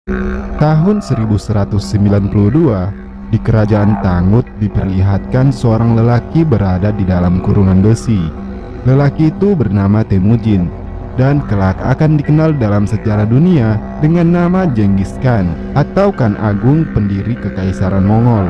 Tahun 1192, di kerajaan Tangut diperlihatkan seorang lelaki berada di dalam kurungan besi. Lelaki itu bernama Temujin dan kelak akan dikenal dalam sejarah dunia dengan nama Genghis Khan atau Khan Agung, pendiri Kekaisaran Mongol.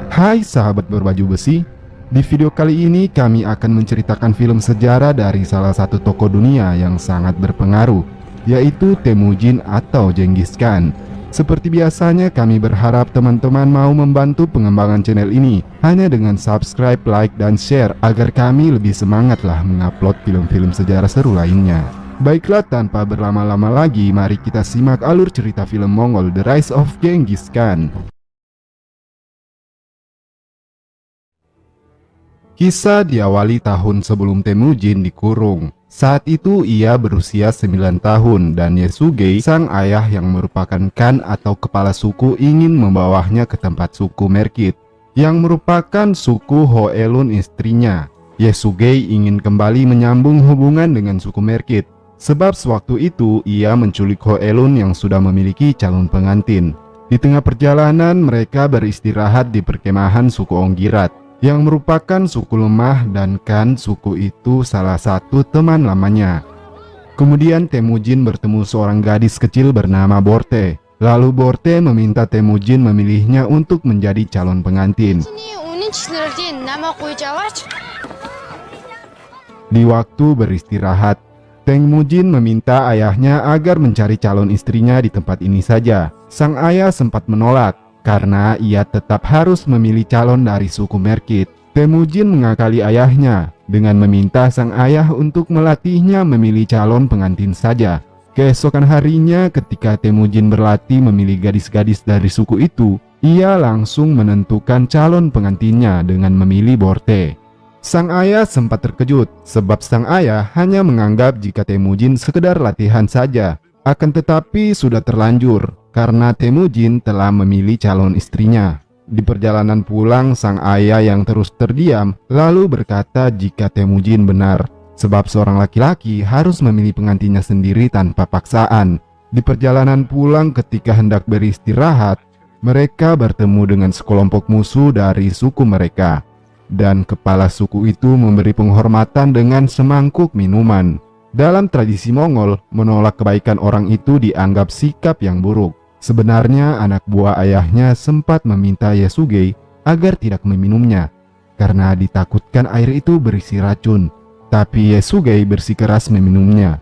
Hai sahabat berbaju besi, di video kali ini kami akan menceritakan film sejarah dari salah satu tokoh dunia yang sangat berpengaruh, yaitu Temujin atau Genghis Khan. Seperti biasanya, kami berharap teman-teman mau membantu pengembangan channel ini hanya dengan subscribe, like, dan share agar kami lebih semangatlah mengupload film-film sejarah seru lainnya. Baiklah, tanpa berlama-lama lagi, mari kita simak alur cerita film Mongol The Rise of Genghis Khan. Kisah diawali tahun sebelum Temujin dikurung. Saat itu ia berusia 9 tahun dan Yesugei, sang ayah yang merupakan Khan atau kepala suku, ingin membawanya ke tempat suku Merkit yang merupakan suku Hoelun istrinya. Yesugei ingin kembali menyambung hubungan dengan suku Merkit sebab sewaktu itu ia menculik Hoelun yang sudah memiliki calon pengantin. Di tengah perjalanan mereka beristirahat di perkemahan suku Onggirat yang merupakan suku lemah, dan Khan suku itu salah satu teman lamanya. Kemudian Temujin bertemu seorang gadis kecil bernama Borte. Lalu Borte meminta Temujin memilihnya untuk menjadi calon pengantin. Di waktu beristirahat, Temujin meminta ayahnya agar mencari calon istrinya di tempat ini saja. Sang ayah sempat menolak karena ia tetap harus memilih calon dari suku Merkit. Temujin mengakali ayahnya dengan meminta sang ayah untuk melatihnya memilih calon pengantin saja. Keesokan harinya, ketika Temujin berlatih memilih gadis-gadis dari suku itu, ia langsung menentukan calon pengantinnya dengan memilih Borte. Sang ayah sempat terkejut sebab sang ayah hanya menganggap jika Temujin sekedar latihan saja. Akan tetapi sudah terlanjur karena Temujin telah memilih calon istrinya. Di perjalanan pulang, sang ayah yang terus terdiam lalu berkata jika Temujin benar, sebab seorang laki-laki harus memilih pengantinnya sendiri tanpa paksaan. Di perjalanan pulang, ketika hendak beristirahat, mereka bertemu dengan sekelompok musuh dari suku mereka, dan kepala suku itu memberi penghormatan dengan semangkuk minuman. Dalam tradisi Mongol, menolak kebaikan orang itu dianggap sikap yang buruk. Sebenarnya anak buah ayahnya sempat meminta Yesugei agar tidak meminumnya karena ditakutkan air itu berisi racun, tapi Yesugei bersikeras meminumnya.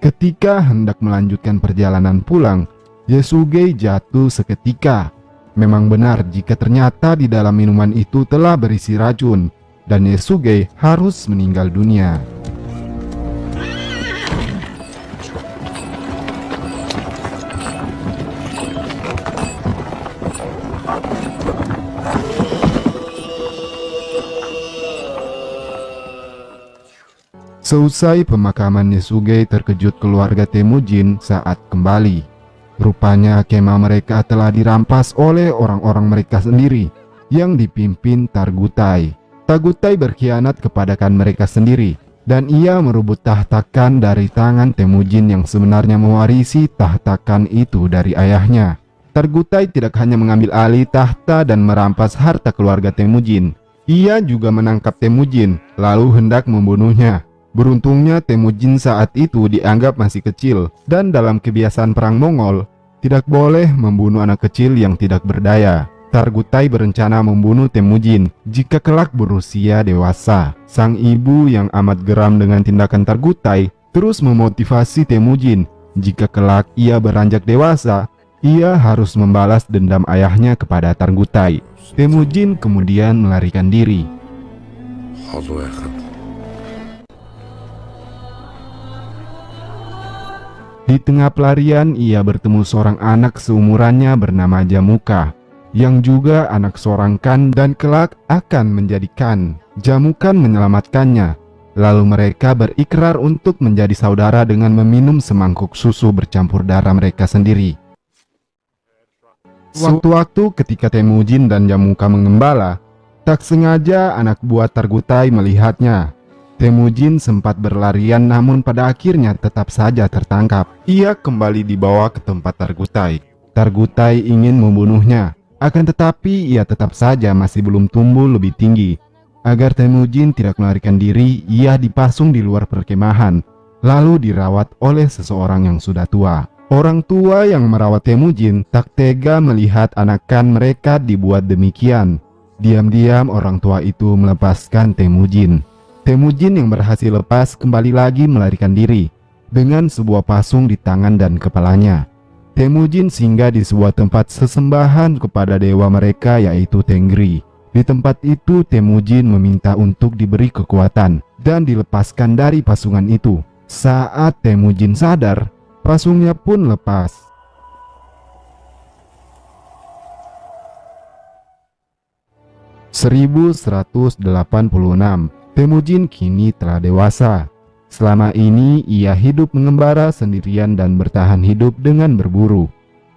Ketika hendak melanjutkan perjalanan pulang, Yesugei jatuh seketika. Memang benar jika ternyata di dalam minuman itu telah berisi racun dan Yesugei harus meninggal dunia. Seusai pemakaman Yesugei, terkejut keluarga Temujin saat kembali. Rupanya kemah mereka telah dirampas oleh orang-orang mereka sendiri yang dipimpin Targutai. Targutai berkhianat kepada Khan mereka sendiri dan ia merebut tahta Khan dari tangan Temujin yang sebenarnya mewarisi tahta Khan itu dari ayahnya. Targutai tidak hanya mengambil alih tahta dan merampas harta keluarga Temujin, ia juga menangkap Temujin lalu hendak membunuhnya. Beruntungnya Temujin saat itu dianggap masih kecil, dan dalam kebiasaan perang Mongol, tidak boleh membunuh anak kecil yang tidak berdaya. Targutai berencana membunuh Temujin jika kelak berusia dewasa. Sang ibu yang amat geram dengan tindakan Targutai terus memotivasi Temujin. Jika kelak ia beranjak dewasa, ia harus membalas dendam ayahnya kepada Targutai. Temujin kemudian melarikan diri. Di tengah pelarian, ia bertemu seorang anak seumurannya bernama Jamuka, yang juga anak seorang Khan dan kelak akan menjadi Khan. Jamukan menyelamatkannya, lalu mereka berikrar untuk menjadi saudara dengan meminum semangkuk susu bercampur darah mereka sendiri. Waktu-waktu ketika Temujin dan Jamuka mengembala, tak sengaja anak buah Targutai melihatnya. Temujin sempat berlarian namun pada akhirnya tetap saja tertangkap. Ia kembali dibawa ke tempat Targutai. Targutai ingin membunuhnya, akan tetapi ia tetap saja masih belum tumbuh lebih tinggi. Agar Temujin tidak melarikan diri, ia dipasung di luar perkemahan, lalu dirawat oleh seseorang yang sudah tua. Orang tua yang merawat Temujin tak tega melihat anakan mereka dibuat demikian. Diam-diam orang tua itu melepaskan Temujin. Temujin yang berhasil lepas kembali lagi melarikan diri dengan sebuah pasung di tangan dan kepalanya. Temujin singgah di sebuah tempat sesembahan kepada dewa mereka yaitu Tengri. Di tempat itu Temujin meminta untuk diberi kekuatan dan dilepaskan dari pasungan itu. Saat Temujin sadar, pasungnya pun lepas. (1186) Temujin kini telah dewasa. Selama ini ia hidup mengembara sendirian dan bertahan hidup dengan berburu.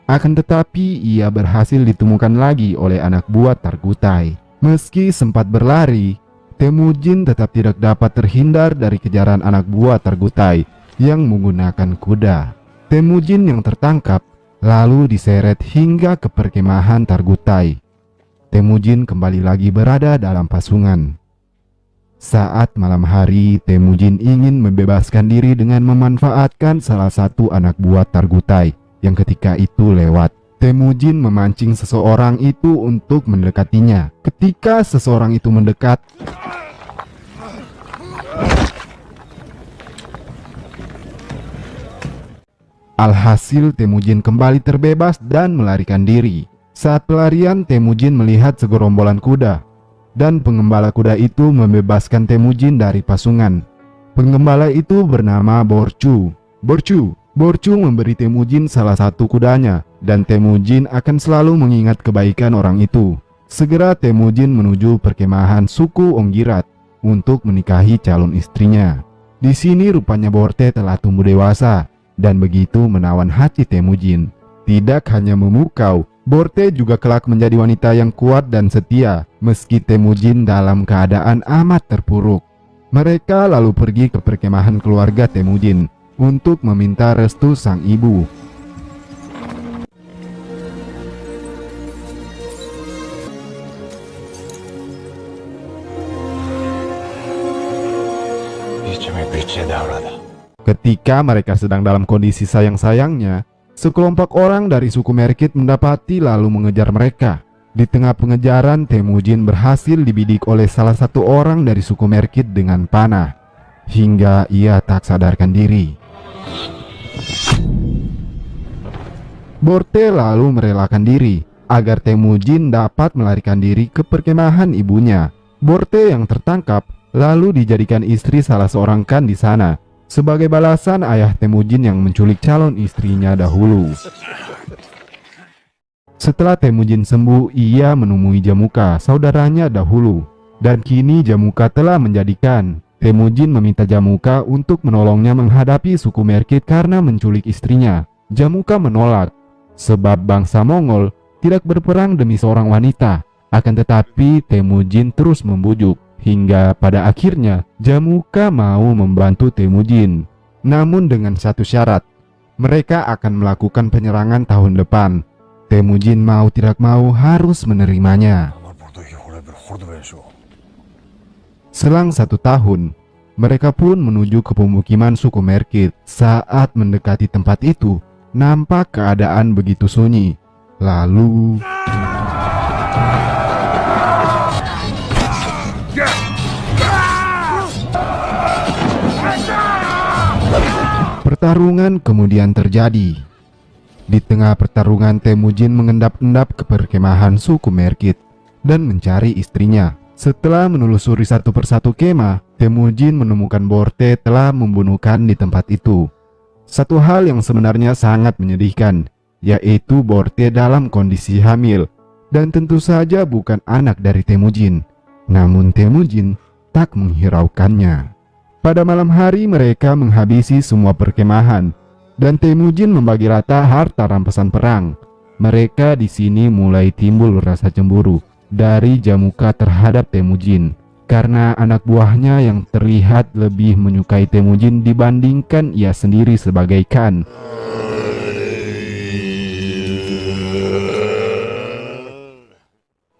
Akan tetapi ia berhasil ditemukan lagi oleh anak buah Targutai. Meski sempat berlari, Temujin tetap tidak dapat terhindar dari kejaran anak buah Targutai yang menggunakan kuda. Temujin yang tertangkap lalu diseret hingga ke perkemahan Targutai. Temujin kembali lagi berada dalam pasungan. Saat malam hari, Temujin ingin membebaskan diri dengan memanfaatkan salah satu anak buah Targutai yang ketika itu lewat. Temujin memancing seseorang itu untuk mendekatinya. Ketika seseorang itu mendekat, alhasil Temujin kembali terbebas dan melarikan diri. Saat pelarian, Temujin melihat segerombolan kuda dan pengembala kuda itu membebaskan Temujin dari pasungan. Pengembala itu bernama Borcu. Borcu memberi Temujin salah satu kudanya dan Temujin akan selalu mengingat kebaikan orang itu. Segera Temujin menuju perkemahan suku Onggirat untuk menikahi calon istrinya. Di sini rupanya Borte telah tumbuh dewasa dan begitu menawan hati Temujin. Tidak hanya memukau, Borte juga kelak menjadi wanita yang kuat dan setia meski Temujin dalam keadaan amat terpuruk. Mereka lalu pergi ke perkemahan keluarga Temujin untuk meminta restu sang ibu. Ketika mereka sedang dalam kondisi sayang-sayangnya, sekelompok orang dari suku Merkit mendapati lalu mengejar mereka. Di tengah pengejaran, Temujin berhasil dibidik oleh salah satu orang dari suku Merkit dengan panah, hingga ia tak sadarkan diri. Borte lalu merelakan diri agar Temujin dapat melarikan diri ke perkemahan ibunya. Borte yang tertangkap lalu dijadikan istri salah seorang khan di sana sebagai balasan ayah Temujin yang menculik calon istrinya dahulu. Setelah Temujin sembuh, ia menemui Jamuka, saudaranya dahulu. Dan kini Jamuka telah menjadikan. Temujin meminta Jamuka untuk menolongnya menghadapi suku Merkit karena menculik istrinya. Jamuka menolak, sebab bangsa Mongol tidak berperang demi seorang wanita. Akan tetapi Temujin terus membujuk. Hingga pada akhirnya Jamuka mau membantu Temujin. Namun dengan satu syarat, mereka akan melakukan penyerangan tahun depan. Temujin mau tidak mau harus menerimanya. Selang 1 tahun, mereka pun menuju ke pemukiman suku Merkit. Saat mendekati tempat itu, nampak keadaan begitu sunyi. Lalu pertarungan kemudian terjadi. Di tengah pertarungan, Temujin mengendap-endap ke perkemahan suku Merkit dan mencari istrinya. Setelah menelusuri satu persatu kemah, Temujin menemukan Borte telah membunuh khan di tempat itu. Satu hal yang sebenarnya sangat menyedihkan, yaitu Borte dalam kondisi hamil, dan tentu saja bukan anak dari Temujin. Namun Temujin tak menghiraukannya. Pada malam hari mereka menghabisi semua perkemahan dan Temujin membagi rata harta rampasan perang. Mereka di sini mulai timbul rasa cemburu dari Jamuka terhadap Temujin. karena anak buahnya yang terlihat lebih menyukai Temujin dibandingkan ia sendiri sebagai Khan.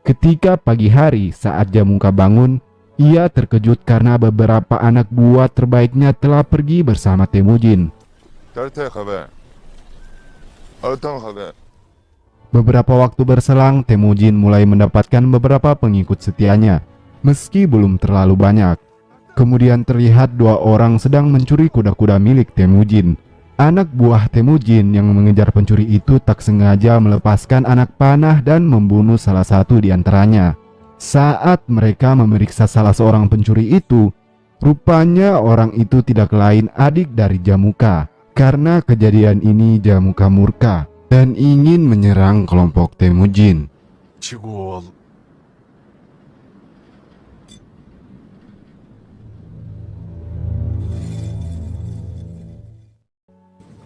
Ketika pagi hari saat Jamuka bangun, ia terkejut karena beberapa anak buah terbaiknya telah pergi bersama Temujin. Beberapa waktu berselang, Temujin mulai mendapatkan beberapa pengikut setianya, meski belum terlalu banyak. Kemudian terlihat dua orang sedang mencuri kuda-kuda milik Temujin. Anak buah Temujin yang mengejar pencuri itu tak sengaja melepaskan anak panah dan membunuh salah satu di antaranya. Saat mereka memeriksa salah seorang pencuri itu, rupanya orang itu tidak lain adik dari Jamuka. Karena kejadian ini Jamuka murka dan ingin menyerang kelompok Temujin.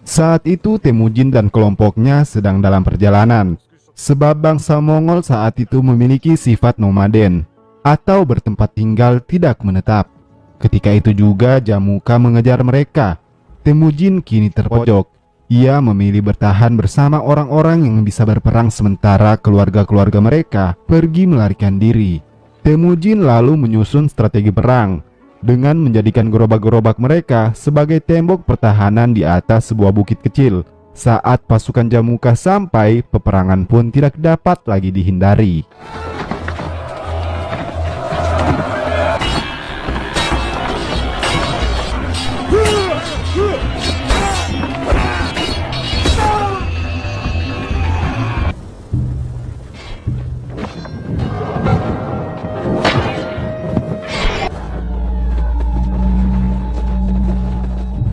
Saat itu Temujin dan kelompoknya sedang dalam perjalanan, sebab bangsa Mongol saat itu memiliki sifat nomaden atau bertempat tinggal tidak menetap. Ketika itu juga Jamuka mengejar mereka. Temujin kini terpojok. Ia memilih bertahan bersama orang-orang yang bisa berperang sementara keluarga-keluarga mereka pergi melarikan diri. Temujin lalu menyusun strategi perang dengan menjadikan gerobak-gerobak mereka sebagai tembok pertahanan di atas sebuah bukit kecil. Saat pasukan Jamuka sampai, peperangan pun tidak dapat lagi dihindari.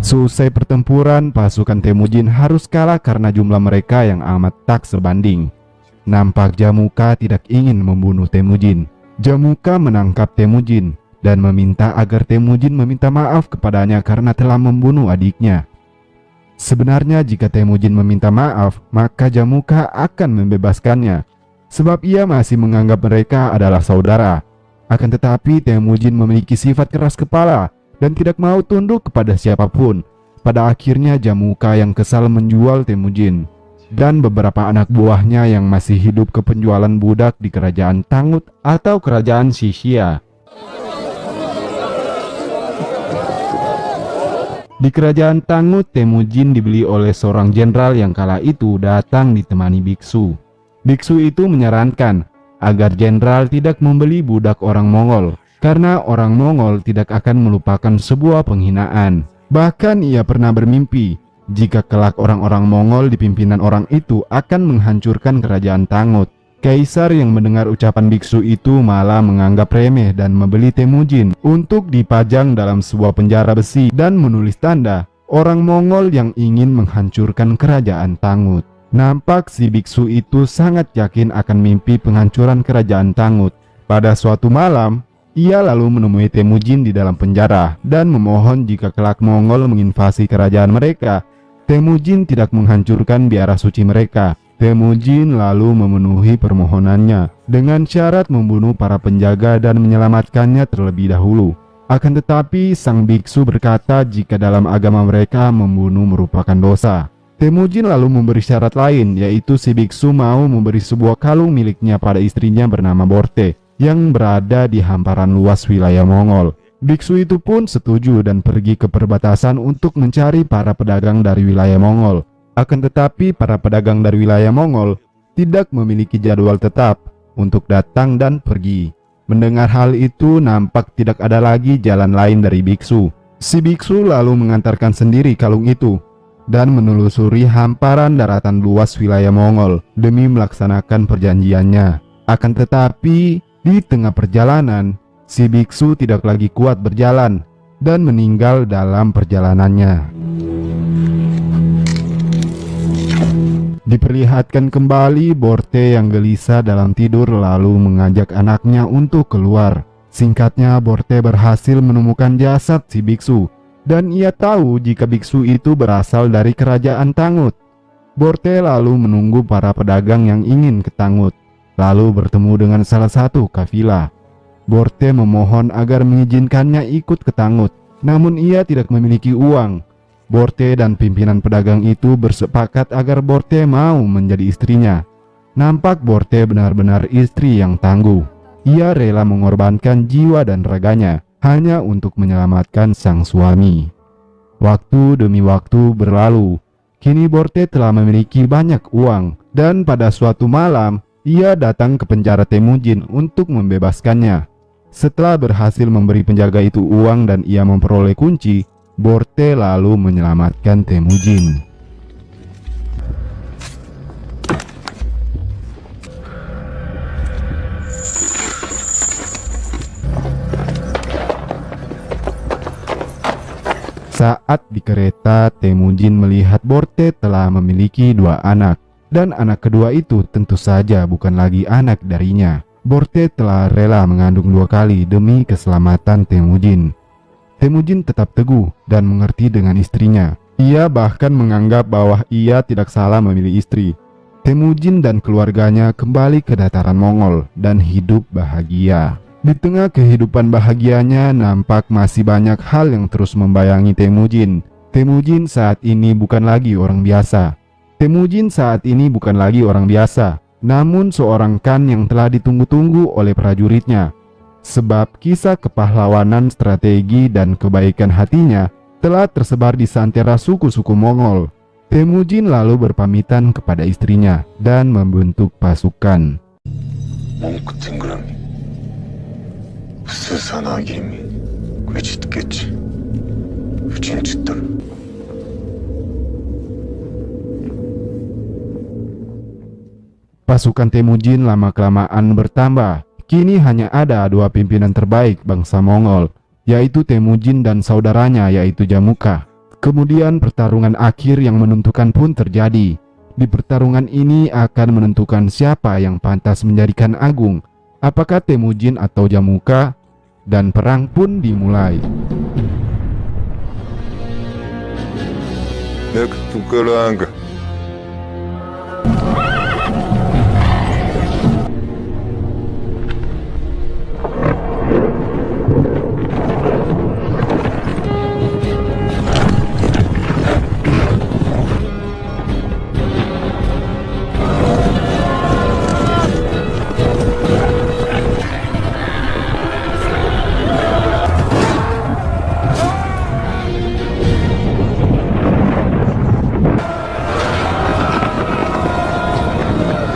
Selesai pertempuran, pasukan Temujin harus kalah karena jumlah mereka yang amat tak sebanding. Nampak Jamuka tidak ingin membunuh Temujin. Jamuka menangkap Temujin dan meminta agar Temujin meminta maaf kepadanya karena telah membunuh adiknya. Sebenarnya jika Temujin meminta maaf, maka Jamuka akan membebaskannya, sebab ia masih menganggap mereka adalah saudara. Akan tetapi Temujin memiliki sifat keras kepala dan tidak mau tunduk kepada siapapun. Pada akhirnya Jamuka yang kesal menjual Temujin dan beberapa anak buahnya yang masih hidup ke penjualan budak di kerajaan Tangut atau kerajaan Sisia. Di kerajaan Tangut, Temujin dibeli oleh seorang jenderal yang kala itu datang ditemani biksu. Biksu itu menyarankan agar jenderal tidak membeli budak orang Mongol, karena orang Mongol tidak akan melupakan sebuah penghinaan. Bahkan ia pernah bermimpi jika kelak orang-orang Mongol di pimpinan orang itu akan menghancurkan kerajaan Tangut. Kaisar yang mendengar ucapan biksu itu malah menganggap remeh dan membeli Temujin untuk dipajang dalam sebuah penjara besi dan menulis tanda orang Mongol yang ingin menghancurkan kerajaan Tangut. Nampak si biksu itu sangat yakin akan mimpi penghancuran kerajaan Tangut. Pada suatu malam, ia lalu menemui Temujin di dalam penjara dan memohon jika kelak Mongol menginvasi kerajaan mereka, Temujin tidak menghancurkan biara suci mereka. Temujin lalu memenuhi permohonannya dengan syarat membunuh para penjaga dan menyelamatkannya terlebih dahulu. Akan tetapi sang biksu berkata jika dalam agama mereka membunuh merupakan dosa. Temujin lalu memberi syarat lain, yaitu si biksu mau memberi sebuah kalung miliknya pada istrinya bernama Borte yang berada di hamparan luas wilayah Mongol. Biksu itu pun setuju dan pergi ke perbatasan untuk mencari para pedagang dari wilayah Mongol. Akan tetapi para pedagang dari wilayah Mongol tidak memiliki jadwal tetap untuk datang dan pergi. Mendengar hal itu, nampak tidak ada lagi jalan lain dari biksu. Si biksu lalu mengantarkan sendiri kalung itu dan menelusuri hamparan daratan luas wilayah Mongol demi melaksanakan perjanjiannya. Akan tetapi di tengah perjalanan, si biksu tidak lagi kuat berjalan dan meninggal dalam perjalanannya. Diperlihatkan kembali Borte yang gelisah dalam tidur lalu mengajak anaknya untuk keluar. Singkatnya, Borte berhasil menemukan jasad si biksu dan ia tahu jika biksu itu berasal dari kerajaan Tangut. Borte lalu menunggu para pedagang yang ingin ke Tangut, lalu bertemu dengan salah satu kafilah. Borte memohon agar mengizinkannya ikut ke Tangut, namun ia tidak memiliki uang. Borte dan pimpinan pedagang itu bersepakat agar Borte mau menjadi istrinya. Nampak Borte benar-benar istri yang tangguh. Ia rela mengorbankan jiwa dan raganya hanya untuk menyelamatkan sang suami. Waktu demi waktu berlalu. Kini Borte telah memiliki banyak uang, dan pada suatu malam ia datang ke penjara Temujin untuk membebaskannya. Setelah berhasil memberi penjaga itu uang dan ia memperoleh kunci, Borte lalu menyelamatkan Temujin. Saat di kereta, Temujin melihat Borte telah memiliki 2 anak, dan anak kedua itu tentu saja bukan lagi anak darinya. Borte telah rela mengandung 2 kali demi keselamatan Temujin. Temujin tetap teguh dan mengerti dengan istrinya. Ia bahkan menganggap bahwa ia tidak salah memilih istri. Temujin dan keluarganya kembali ke dataran Mongol dan hidup bahagia. Di tengah kehidupan bahagianya, nampak masih banyak hal yang terus membayangi Temujin. Temujin saat ini bukan lagi orang biasa. Temujin saat ini bukan lagi orang biasa, namun seorang Khan yang telah ditunggu-tunggu oleh prajuritnya. Sebab kisah kepahlawanan, strategi, dan kebaikan hatinya telah tersebar di santera suku-suku Mongol. Temujin lalu berpamitan kepada istrinya dan membentuk pasukan. Pasukan Temujin lama-kelamaan bertambah. Kini hanya ada 2 pimpinan terbaik bangsa Mongol, yaitu Temujin dan saudaranya yaitu Jamuka. Kemudian pertarungan akhir yang menentukan pun terjadi. Di pertarungan ini akan menentukan siapa yang pantas menjadi Khan Agung, apakah Temujin atau Jamuka, dan perang pun dimulai.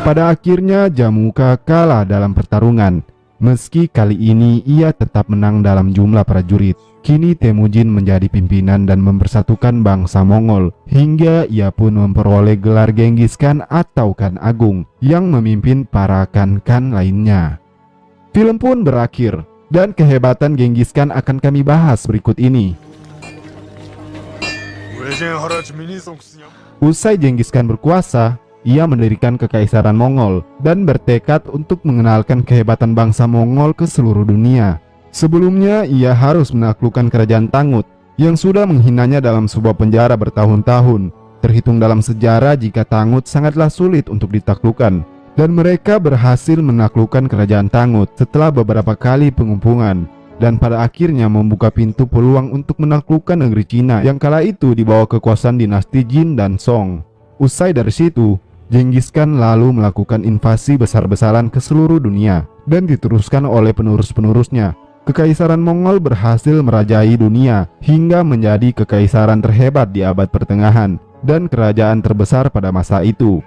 Pada akhirnya Jamuka kalah dalam pertarungan. Meski kali ini ia tetap menang dalam jumlah prajurit. Kini Temujin menjadi pimpinan dan mempersatukan bangsa Mongol, hingga ia pun memperoleh gelar Genghis Khan atau Khan Agung yang memimpin para Khan lainnya. Film pun berakhir, dan kehebatan Genghis Khan akan kami bahas berikut ini. Usai Genghis Khan berkuasa, ia mendirikan kekaisaran Mongol dan bertekad untuk mengenalkan kehebatan bangsa Mongol ke seluruh dunia. Sebelumnya, ia harus menaklukkan kerajaan Tangut yang sudah menghinanya dalam sebuah penjara bertahun-tahun. Terhitung dalam sejarah jika Tangut sangatlah sulit untuk ditaklukkan, dan mereka berhasil menaklukkan kerajaan Tangut setelah beberapa kali pengumpungan, dan pada akhirnya membuka pintu peluang untuk menaklukkan negeri Cina yang kala itu di bawah kekuasaan dinasti Jin dan Song. Usai dari situ, Genghis Khan lalu melakukan invasi besar-besaran ke seluruh dunia dan diteruskan oleh penerus-penerusnya. Kekaisaran Mongol berhasil merajai dunia hingga menjadi kekaisaran terhebat di abad pertengahan dan kerajaan terbesar pada masa itu.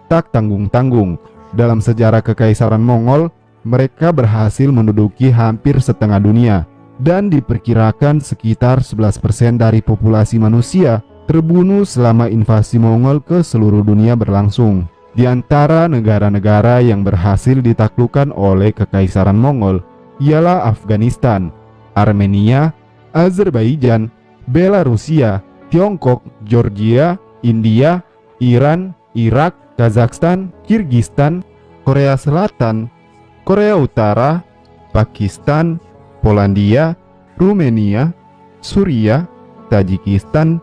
Tak tanggung-tanggung, dalam sejarah kekaisaran Mongol, mereka berhasil menduduki hampir setengah dunia dan diperkirakan sekitar 11% dari populasi manusia terbunuh selama invasi Mongol ke seluruh dunia berlangsung. Di antara negara-negara yang berhasil ditaklukkan oleh kekaisaran Mongol ialah Afghanistan, Armenia, Azerbaijan, Belarusia, Tiongkok, Georgia, India, Iran, Irak, Kazakhstan, Kirgistan, Korea Selatan, Korea Utara, Pakistan, Polandia, Rumania, Suriah, Tajikistan,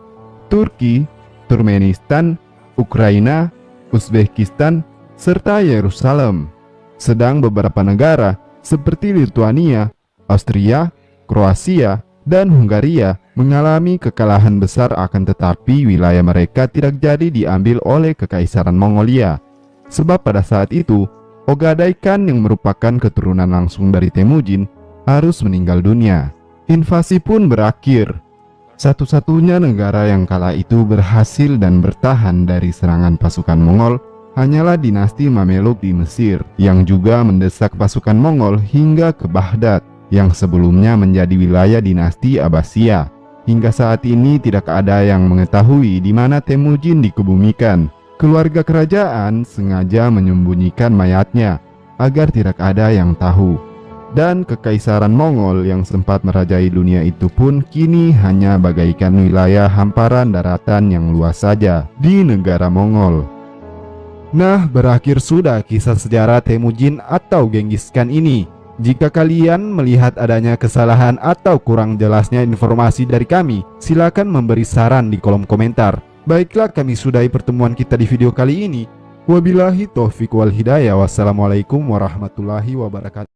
Turki, Turkmenistan, Ukraina, Uzbekistan, serta Yerusalem. Sedang beberapa negara seperti Lituania, Austria, Kroasia, dan Hungaria mengalami kekalahan besar, akan tetapi wilayah mereka tidak jadi diambil oleh Kekaisaran Mongolia. Sebab pada saat itu, Ogaday Khan yang merupakan keturunan langsung dari Temujin harus meninggal dunia. Invasi pun berakhir. Satu-satunya negara yang kala itu berhasil dan bertahan dari serangan pasukan Mongol hanyalah dinasti Mameluk di Mesir, yang juga mendesak pasukan Mongol hingga ke Baghdad, yang sebelumnya menjadi wilayah dinasti Abbasiyah. Hingga saat ini tidak ada yang mengetahui di mana Temujin dikebumikan. Keluarga kerajaan sengaja menyembunyikan mayatnya agar tidak ada yang tahu. Dan Kekaisaran Mongol yang sempat merajai dunia itu pun kini hanya bagaikan wilayah hamparan daratan yang luas saja di negara Mongol. Nah, berakhir sudah kisah sejarah Temujin atau Genghis Khan ini. Jika kalian melihat adanya kesalahan atau kurang jelasnya informasi dari kami, silakan memberi saran di kolom komentar. Baiklah, kami sudahi pertemuan kita di video kali ini. Wabillahi taufiq wal hidayah. Wassalamualaikum warahmatullahi wabarakatuh.